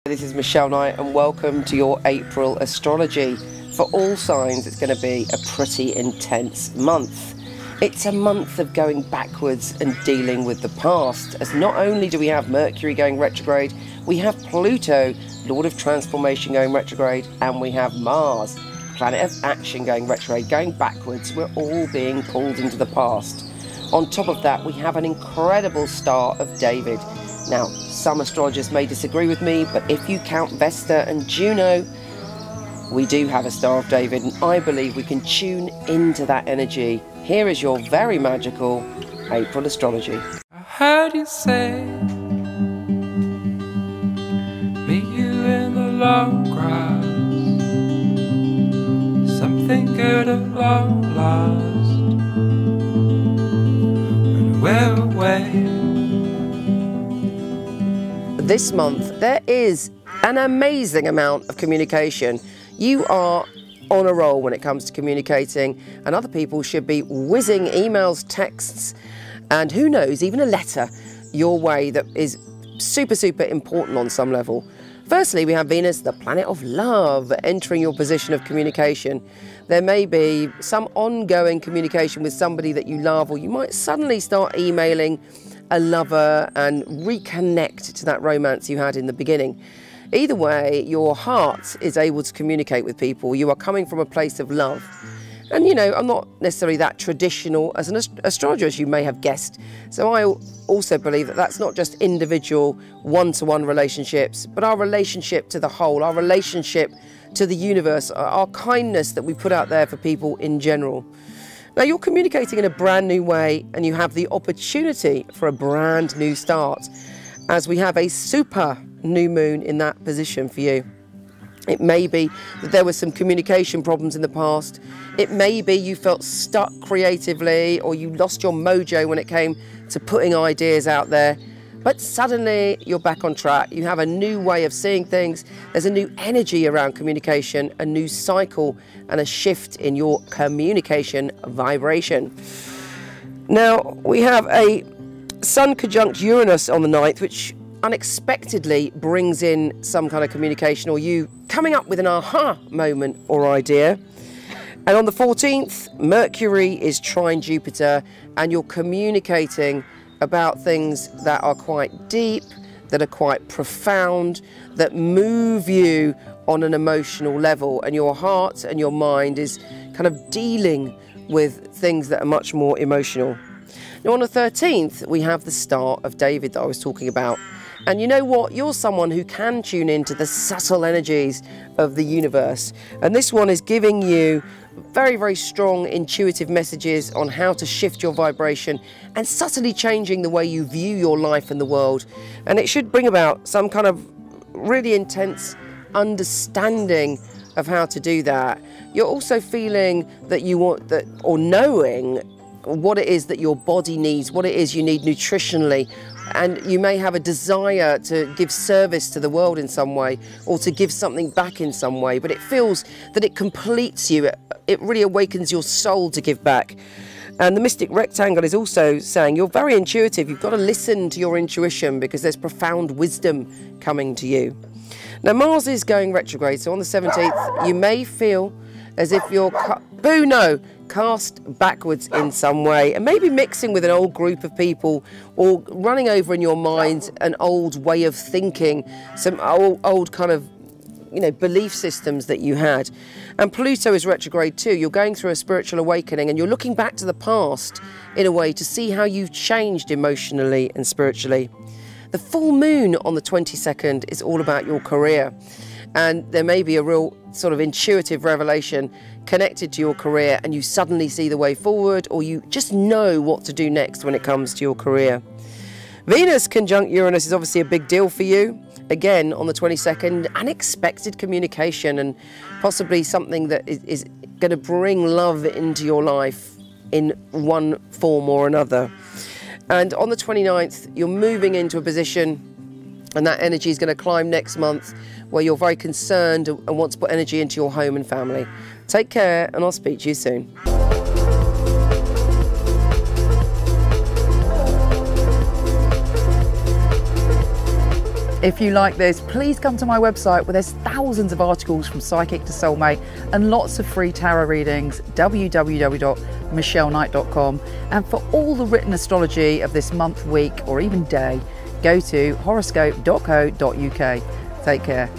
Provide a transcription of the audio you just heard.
This is Michele Knight and welcome to your April astrology. For all signs, it's going to be a pretty intense month. It's a month of going backwards and dealing with the past, as not only do we have Mercury going retrograde, we have Pluto, Lord of Transformation, going retrograde, and we have Mars, planet of action, going retrograde, going backwards. We're all being pulled into the past. On top of that, we have an incredible star of David. Now, some astrologers may disagree with me, but if you count Vesta and Juno, we do have a Star of David, and I believe we can tune into that energy. Here is your very magical April astrology. I heard you say, meet you in the long grass, something good at long last, and we're away. This month, there is an amazing amount of communication. You are on a roll when it comes to communicating, and other people should be whizzing emails, texts, and who knows, even a letter your way that is super, super important on some level. Firstly, we have Venus, the planet of love, entering your position of communication. There may be some ongoing communication with somebody that you love, or you might suddenly start emailing a lover and reconnect to that romance you had in the beginning. Either way, your heart is able to communicate with people. You are coming from a place of love. And you know, I'm not necessarily that traditional as an astrologer, as you may have guessed. So I also believe that that's not just individual one-to-one relationships, but our relationship to the whole, our relationship to the universe, our kindness that we put out there for people in general. Now, you're communicating in a brand new way, and you have the opportunity for a brand new start, as we have a super new moon in that position for you. It may be that there were some communication problems in the past. It may be you felt stuck creatively, or you lost your mojo when it came to putting ideas out there. But suddenly you're back on track. You have a new way of seeing things. There's a new energy around communication, a new cycle, and a shift in your communication vibration. Now, we have a Sun conjunct Uranus on the 9th, which unexpectedly brings in some kind of communication, or you coming up with an aha moment or idea. And on the 14th, Mercury is trine Jupiter, and you're communicating about things that are quite deep, that are quite profound, that move you on an emotional level, and your heart and your mind is kind of dealing with things that are much more emotional. Now, on the 13th, we have the Star of David that I was talking about. And you know what? You're someone who can tune into the subtle energies of the universe. And this one is giving you very, very strong intuitive messages on how to shift your vibration and subtly changing the way you view your life and the world. And it should bring about some kind of really intense understanding of how to do that. You're also feeling that you want that, or knowing what it is that your body needs, what it is you need nutritionally. And you may have a desire to give service to the world in some way, or to give something back in some way, but it feels that it completes you. It really awakens your soul to give back. And the mystic rectangle is also saying you're very intuitive. You've got to listen to your intuition, because there's profound wisdom coming to you. Now, Mars is going retrograde, so on the 17th, you may feel as if you're cast backwards in some way, and maybe mixing with an old group of people, or running over in your mind an old way of thinking, some old kind of, you know, belief systems that you had. And Pluto is retrograde too. You're going through a spiritual awakening, and you're looking back to the past in a way to see how you've changed emotionally and spiritually. The full moon on the 22nd is all about your career, and there may be a real sort of intuitive revelation connected to your career, and you suddenly see the way forward, or you just know what to do next when it comes to your career. Venus conjunct Uranus is obviously a big deal for you. Again, on the 22nd, unexpected communication, and possibly something that is going to bring love into your life in one form or another. And on the 29th, you're moving into a position, and that energy is going to climb next month, where you're very concerned and want to put energy into your home and family. Take care, and I'll speak to you soon. If you like this, please come to my website where there's thousands of articles from psychic to soulmate and lots of free tarot readings, www.michelleknight.com. And for all the written astrology of this month, week, or even day, go to horoscope.co.uk. Take care.